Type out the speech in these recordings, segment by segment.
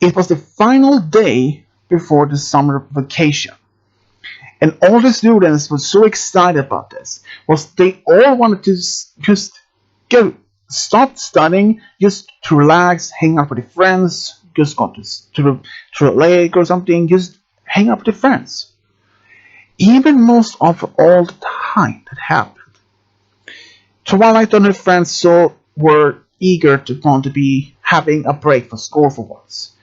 It was the final day before the summer vacation, and all the students were so excited about this. Was they all wanted to just go stop studying, just to relax, hang out with their friends, just go to a lake or something, just hang out with their friends. Even most of all the time that happened, Twilight and her friends so were eager to want to be having a break from school for once.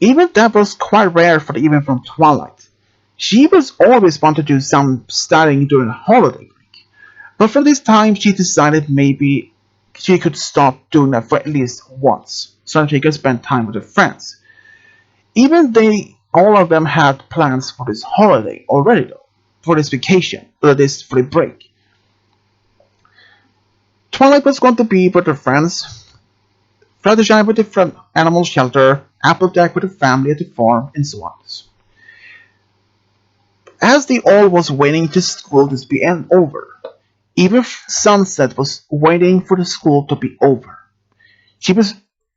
Even that was quite rare for even from Twilight. She was always wanted to do some studying during a holiday break. But for this time she decided maybe she could stop doing that for at least once, so that she could spend time with her friends. Even they all of them had plans for this holiday already though. For this vacation, or this free break. Twilight was going to be with her friends, Fluttershy with the animal shelter, Applejack with the family at the farm, and so on. As they all was waiting for school to be over, even Sunset was waiting for the school to be over. She was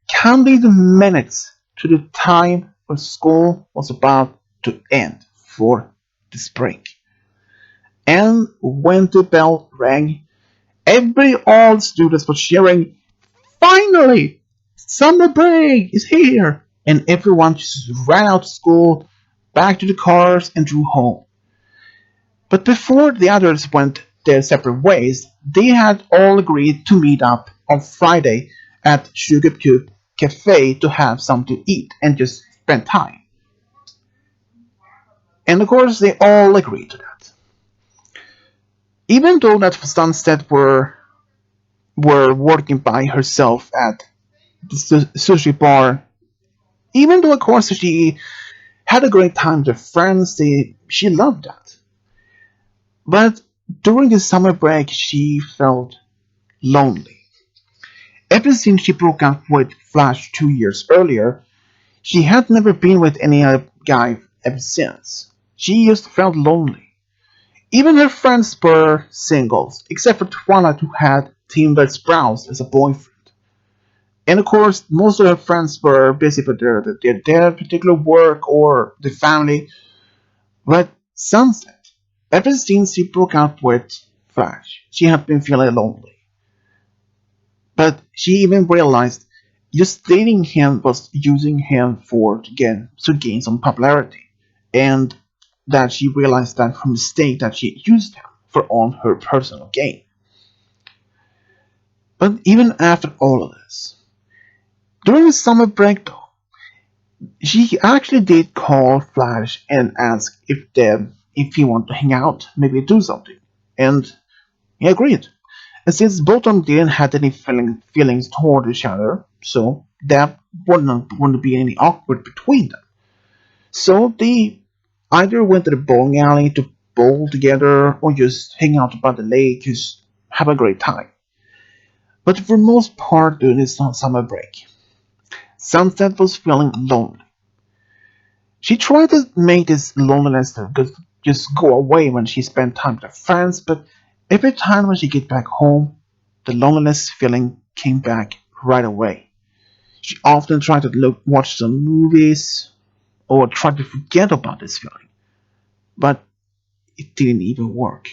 counting the minutes to the time when school was about to end for this break. And when the bell rang, all the students were cheering, "Finally! Summer break is here!" And everyone just ran out of school, back to the cars, and drove home. But before the others went their separate ways, they had all agreed to meet up on Friday at Sugar Cube Cafe to have something to eat and just spend time. And of course, they all agreed to that. Even though that Sunset were working by herself at the sushi bar, even though of course she had a great time with her friends, she loved that. But during the summer break, she felt lonely. Ever since she broke up with Flash 2 years earlier, she had never been with any other guy ever since. She just felt lonely. Even her friends were singles, except for Twilight, who had Timber Sprouse as a boyfriend. And of course, most of her friends were busy with their particular work or the family. But Sunset, ever since she broke up with Flash, she had been feeling lonely. But she even realized just dating him was using him to gain some popularity. And that she realized that from the mistake that she used him for on her personal gain. But even after all of this, during the summer break though, she actually did call Flash and ask if he wanted to hang out, maybe do something. And he agreed. And since both of them didn't have any feelings toward each other, so that wouldn't be any awkward between them. So they either went to the bowling alley to bowl together or just hang out by the lake, just have a great time. But for the most part during this summer break, Sunset was feeling lonely. She tried to make this loneliness just go away when she spent time with her friends, but every time when she get back home, the loneliness feeling came back right away. She often tried to watch some movies or try to forget about this feeling, but it didn't even work.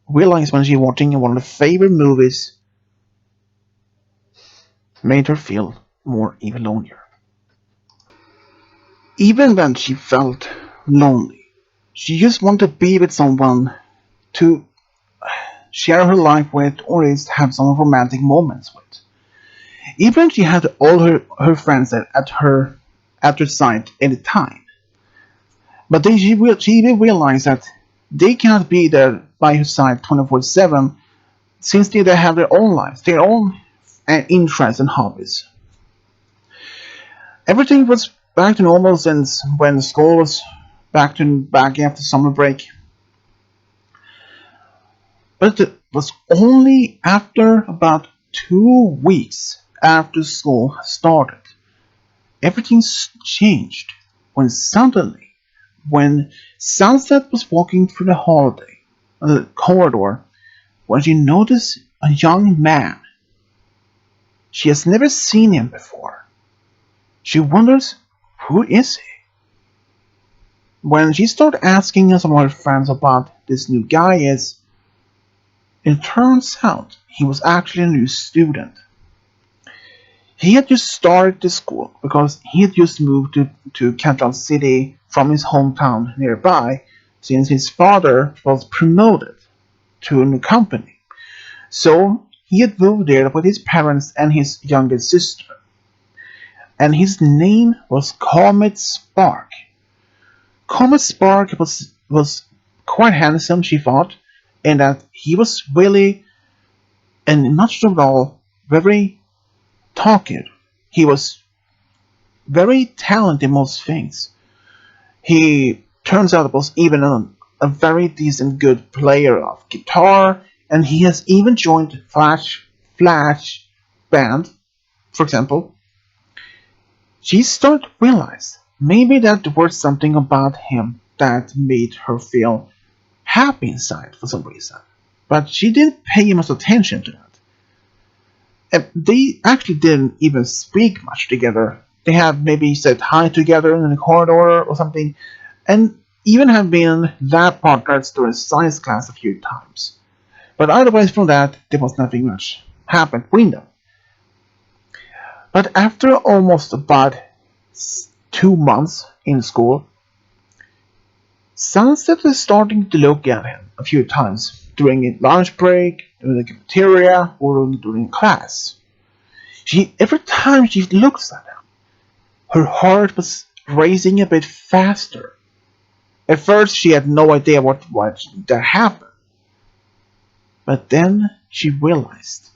Realized when she was watching one of her favorite movies made her feel more even lonelier. Even when she felt lonely, she just wanted to be with someone to share her life with or at least have some romantic moments with. Even she had all her friends at her side at the time. But then she even realized that they cannot be there by her side 24/7 since they have their own lives, their own interests and hobbies. Everything was back to normal since when school was back after summer break. But it was only after about 2 weeks after school started, everything changed when Sunset was walking through the corridor, when she noticed a young man. She has never seen him before. She wonders, who is he? When she started asking some of her friends about this new guy it turns out he was actually a new student. He had just started the school because he had just moved to Kansas City from his hometown nearby since his father was promoted to a new company. So he had moved there with his parents and his youngest sister. And his name was Comet Spark. Comet Spark was quite handsome, she thought, and that he was really, and not at all, very talkative. He was very talented in most things. He turns out was even a very decent good player of guitar, and he has even joined Flash band, for example. She started to realize maybe that there was something about him that made her feel happy inside for some reason. But she didn't pay much attention to that. And they actually didn't even speak much together. They have maybe said hi together in the corridor or something, and even have been lab partners during science class a few times. But otherwise from that, there was nothing much happened between them. But after almost about 2 months in school, Sunset is starting to look at him a few times during a lunch break, during the cafeteria, or during class. Every time she looks at him, her heart was racing a bit faster. At first, she had no idea what that happened. But then she realized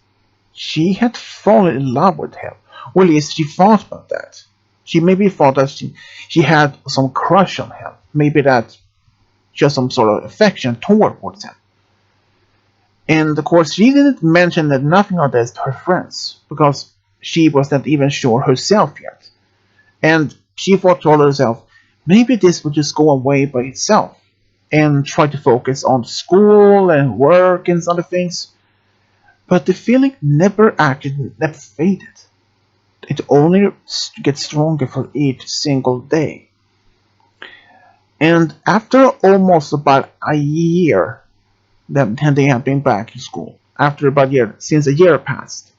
she had fallen in love with him. Or at least she thought about that. She maybe thought that she had some crush on him. Maybe that just some sort of affection towards him. And of course, she didn't mention that nothing of this to her friends because she was not even sure herself yet. And she thought to herself, maybe this would just go away by itself and try to focus on school and work and other things. But the feeling never faded. It only gets stronger for each single day. And after almost about a year that they had been back in school, after about a year, since a year passed,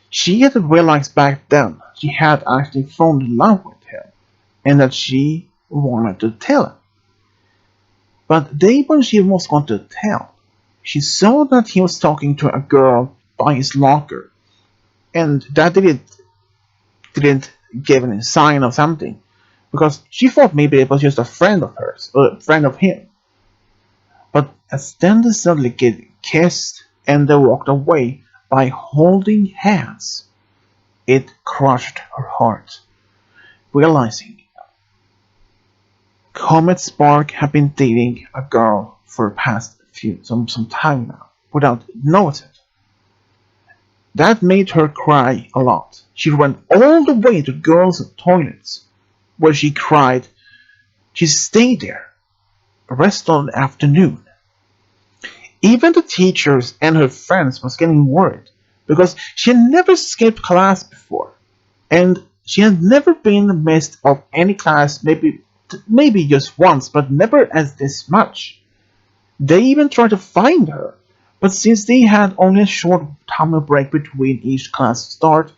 she had realized back then she had actually fallen in love with him and that she wanted to tell him. But the day when she was going to tell, she saw that he was talking to a girl by his locker, and that didn't give any sign of something, because she thought maybe it was just a friend of hers, or a friend of him. But as then they suddenly kissed and they walked away by holding hands, it crushed her heart, realizing Comet Spark had been dating a girl for the past some time now, without noticing it. That made her cry a lot. She went all the way to girls' toilets, where she cried. She stayed there, the rest of the afternoon. Even the teachers and her friends was getting worried, because she had never skipped class before, and she had never been missed of any class, maybe just once, but never as this much. They even tried to find her, but since they had only a short time break between each class start,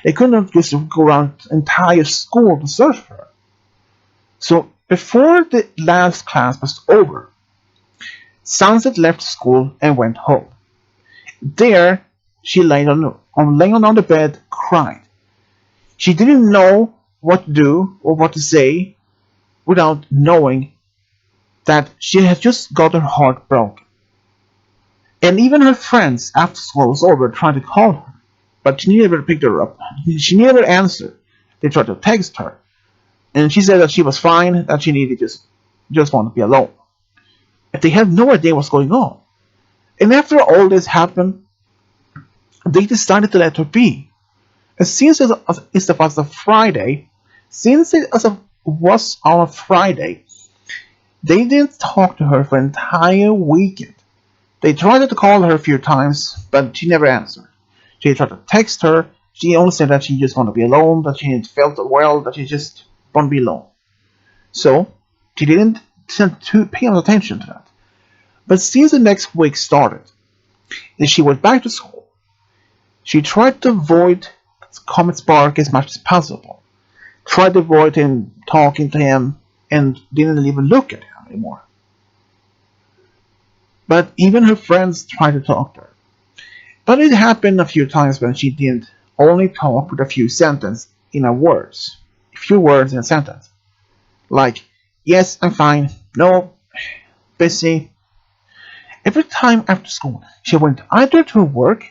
they could not just go around the entire school to search for her. So before the last class was over, Sunset left school and went home. There, she lay on the bed, cried. She didn't know what to do or what to say without knowing that she had just got her heart broken. And even her friends after school was over tried to call her, but she never picked her up. She never answered. They tried to text her, and she said that she was fine, that she needed just want to be alone. And they had no idea what's going on. And after all this happened, they decided to let her be. And since it was a Friday, they didn't talk to her for an entire weekend. They tried to call her a few times, but she never answered. She tried to text her, She only said that she just wanted to be alone, that she felt well, that she just wanted to be alone. So, she didn't tend to pay attention to that. But since the next week started, and she went back to school, she tried to avoid Comet Spark as much as possible. Tried to avoid him talking to him, and didn't even look at him anymore. But even her friends tried to talk to her. But it happened a few times when she didn't only talk with a few sentences in a words. A few words in a sentence. Like, yes, I'm fine. No, busy. Every time after school, she went either to work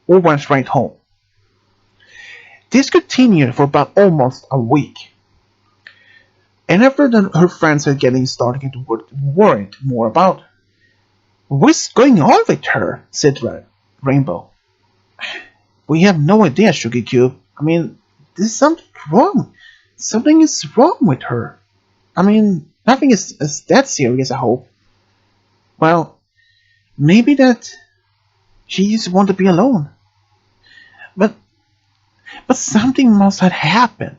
or went straight home. This continued for about almost a week. And after that, her friends were started getting worried more about her. What's going on with her? Said Rainbow. We have no idea, Sugar Cube. I mean, there's something wrong. Something is wrong with her. I mean, nothing is that serious, I hope. Well, maybe that she just wanted to be alone. But something must have happened.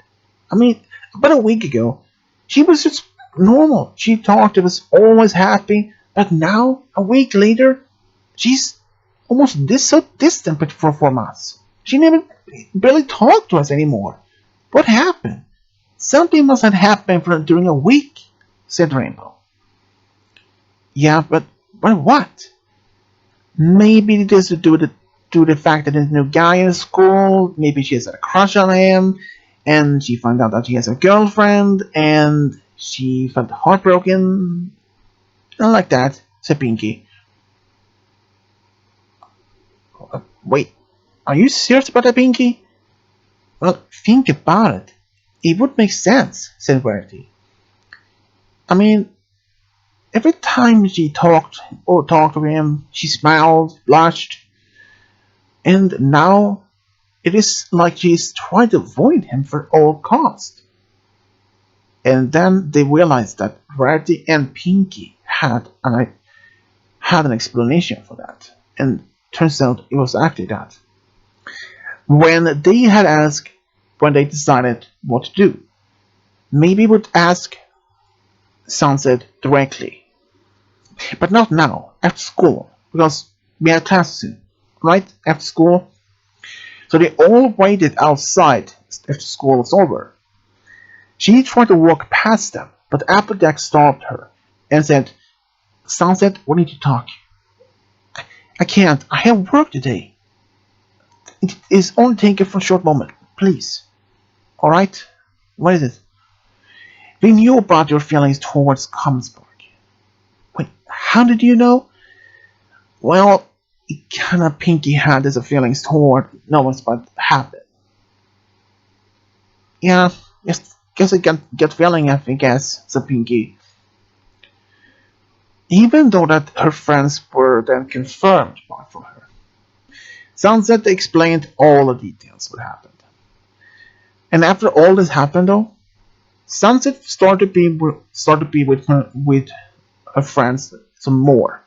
I mean, about a week ago, she was just normal. She talked, was always happy. But now, a week later, she's almost so distant from us. She never barely talked to us anymore. What happened? Something must have happened during a week, said Rainbow. Yeah, but what? Maybe it has to do with the fact that there's a new guy in school. Maybe she has a crush on him, and she found out that he has a girlfriend, and she felt heartbroken. Not like that, said Pinky. Wait, are you serious about that, Pinky? Well, think about it. It would make sense, said Verity. I mean, every time she talked to him, she smiled, blushed, and now it is like she's trying to avoid him for all cost. And then they realized that Verity and Pinky had an explanation for that, and turns out it was actually that. When they had asked, when they decided what to do, maybe would ask Sunset directly. But not now, after school, because we have class soon, right? After school. So they all waited outside after school was over. She tried to walk past them, but Applejack stopped her and said, Sunset, we need to talk. I can't. I have work today. It is only taken for a short moment. Please. Alright? What is it? We knew about your feelings towards Comet Spark. Wait, how did you know? Well, it kinda Pinky had his feelings toward no one's but happened. Yeah, guess I get feeling, I guess, said Pinky. Even though that her friends were then confirmed for her. Sunset explained all the details what happened. And after all this happened though, Sunset started to be with her friends some more.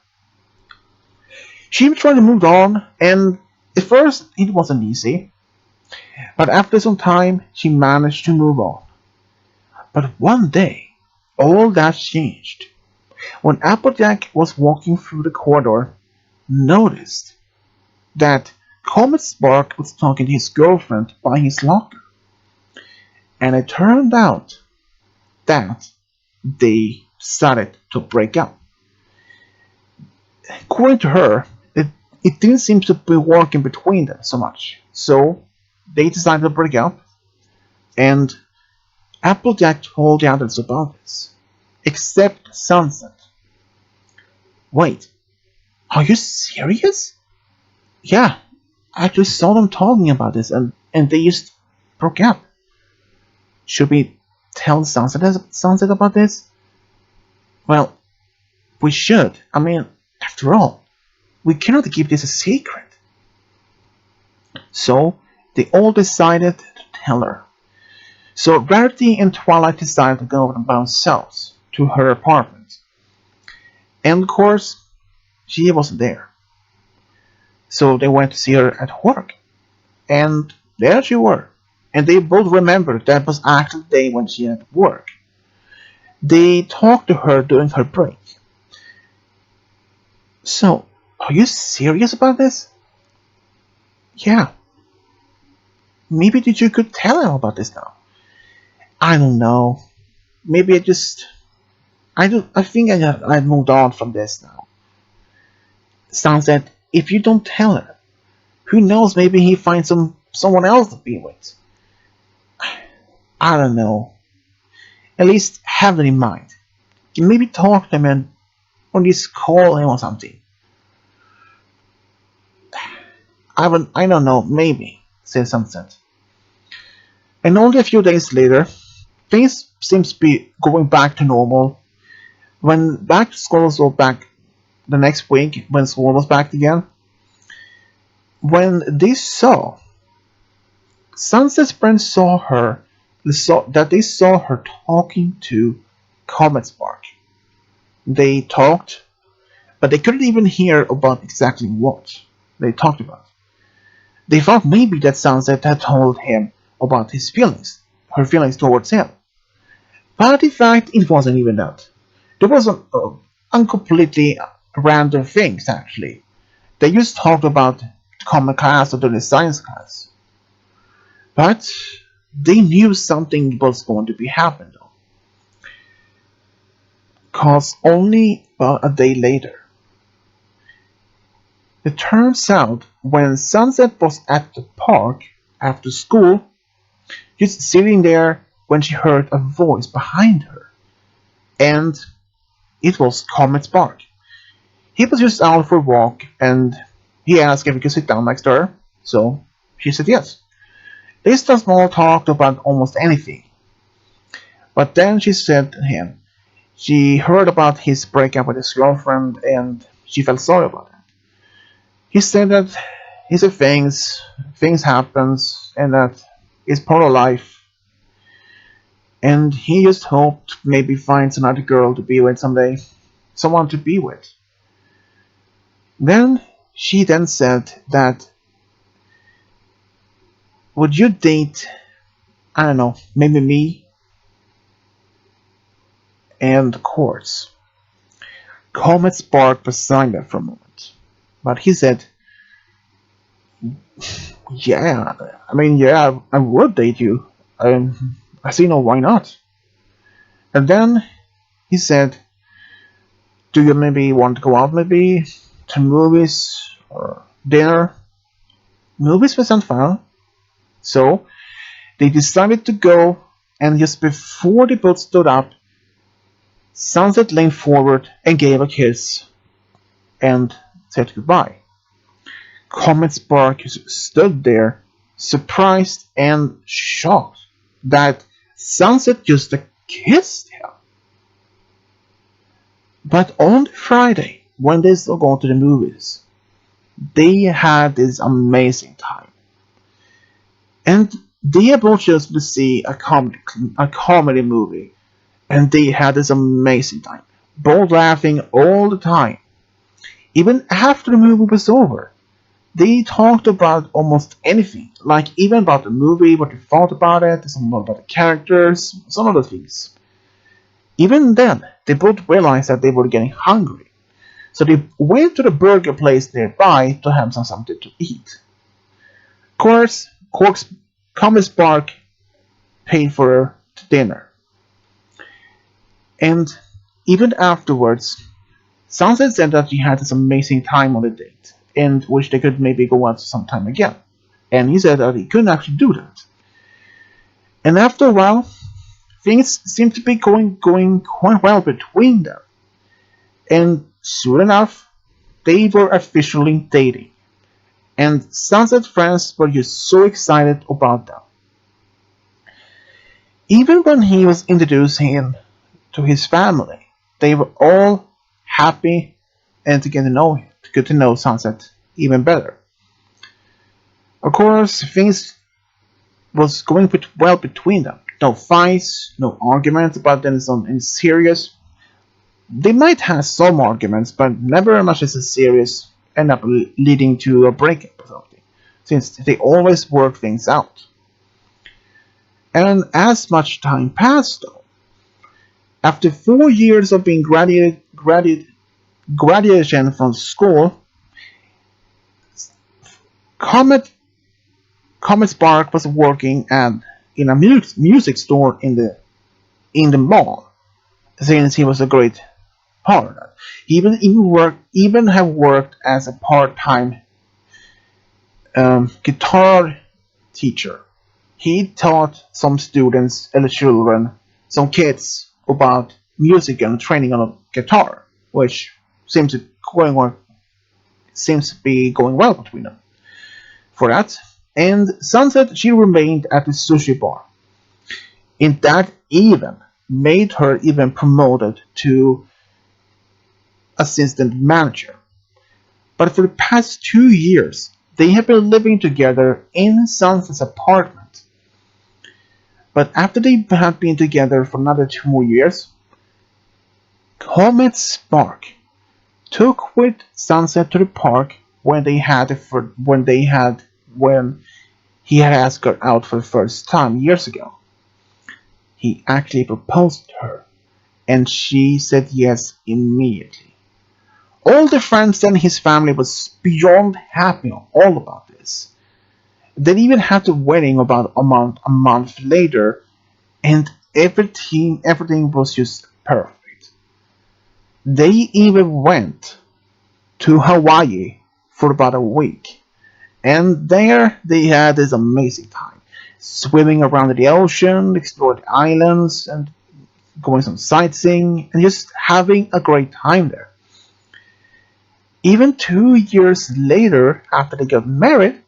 She tried to move on, and at first it wasn't easy. But after some time, she managed to move on. But one day, all that changed. When Applejack was walking through the corridor, noticed that Comet Spark was talking to his girlfriend by his locker. And it turned out that they decided to break up. According to her, it didn't seem to be working between them so much. So they decided to break up, and Applejack told the others about this, except Sunset. Wait, are you serious? Yeah, I actually saw them talking about this, and they just broke up. Should we tell Sunset about this? Well, we should. I mean, after all, we cannot keep this a secret. So they all decided to tell her. So Rarity and Twilight decided to go by themselves to her apartment. And of course, she wasn't there. So they went to see her at work. And there she were, and they both remembered that was actually the day when she had work. They talked to her during her break. So, are you serious about this? Yeah. Maybe you could tell him about this now. I don't know. Maybe I think I moved on from this now. Sounds that if you don't tell her, who knows, maybe he finds someone else to be with. I don't know. At least have it in mind. Maybe talk to him and or just call him or something. I don't know, maybe, said Sunset. And only a few days later, things seems to be going back to normal. When back to school was back the next week, when school was back again, when they saw Sunset's friends saw her talking to Comet Spark. They talked, but they couldn't even hear about exactly what they talked about. They thought maybe that Sunset had told him about her feelings towards him. But in fact, it wasn't even that. There was a completely random things actually. They just talked about common class or the science class. But they knew something was going to be happening though. Cause only about a day later. It turns out when Sunset was at the park after school, just sitting there when she heard a voice behind her. And it was Comet Spark. He was just out for a walk and he asked if he could sit down next to her, so she said yes. They started small talk about almost anything. But then she said to him she heard about his breakup with his girlfriend and she felt sorry about it. He said things happens and that it's part of life and he just hoped maybe finds another girl to be with someday. Someone to be with. Then she then said that would you date I don't know, maybe me? And of course, Comet Spark was silent for a moment. But he said, yeah, yeah, I would date you. I see no why not. And then he said, do you maybe want to go out maybe to movies or dinner? Movies were sound fun. So they decided to go, and just before they both stood up, Sunset leaned forward and gave a kiss and said goodbye. Comet Spark stood there, surprised and shocked that Sunset just kissed him. But on Friday, when they still go to the movies, they had this amazing time. And they both chose to see a comedy movie, and they had this amazing time, both laughing all the time. Even after the movie was over, they talked about almost anything, like even about the movie, what they thought about it, some about the characters, some other things. Even then, they both realized that they were getting hungry, so they went to the burger place nearby to have something to eat. Of course, Comet Spark paid for dinner, and even afterwards, Sunset said that she had this amazing time on the date, and wish they could maybe go out sometime again. And he said that he couldn't actually do that. And after a while, things seemed to be going quite well between them. And soon enough, they were officially dating. And Sunset's friends were just so excited about that. Even when he was introducing him to his family, they were all happy and to get to know him, to get to know Sunset even better. Of course, things was going well between them. No fights, no arguments about anything serious. They might have some arguments, but never much as serious end up leading to a breakup or something. since they always work things out. And as much time passed, though, after 4 years of being graduation from school, Comet Comet Spark was working in a music store in the mall, since he was a great part of that. He even have worked as a part-time guitar teacher. He taught some students and children, some kids, about music and training on a guitar, which seems to going on, seems to be going well between them for that. And Sunset, she remained at the sushi bar. And that even made her even promoted to assistant manager. But for the past 2 years, they have been living together in Sunset's apartment. But after they had been together for another 2 more years, Comet Spark took with Sunset to the park when he had asked her out for the first time years ago. He actually proposed to her, and she said yes immediately. All the friends and his family was beyond happy all about this. They even had the wedding about a month later, and everything was just perfect. They even went to Hawaii for about a week, and there they had this amazing time, swimming around the ocean, exploring islands, and going some sightseeing, and just having a great time there. Even 2 years later, after they got married,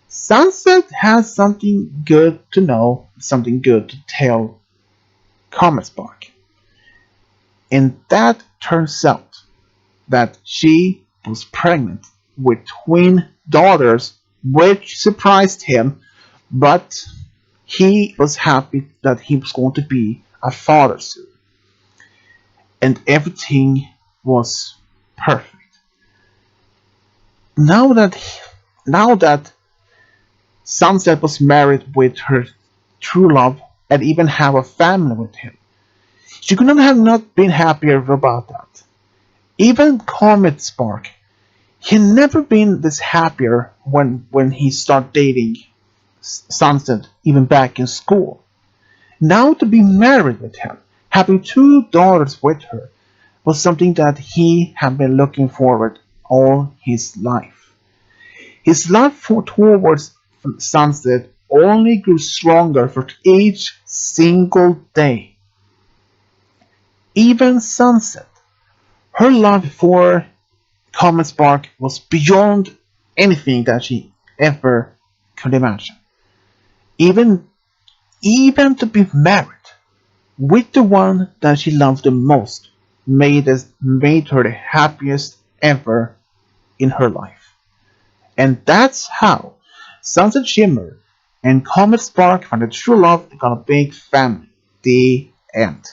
Sunset has something good to know, something good to tell Comet Spark. And that turns out that she was pregnant with twin daughters, which surprised him, but he was happy that he was going to be a father soon. And everything was perfect. Now that Sunset was married with her true love and even have a family with him, she could not have not been happier about that. Even Comet Spark, he never been this happier when he started dating Sunset, even back in school. Now to be married with him, having two daughters with her, was something that he had been looking forward all his life. His love towards Sunset only grew stronger for each single day. Even Sunset, her love for Comet Spark was beyond anything that she ever could imagine. Even even to be married with the one that she loved the most made her the happiest ever in her life. And that's how Sunset Shimmer and Comet Spark found a true love and got a big family. The end.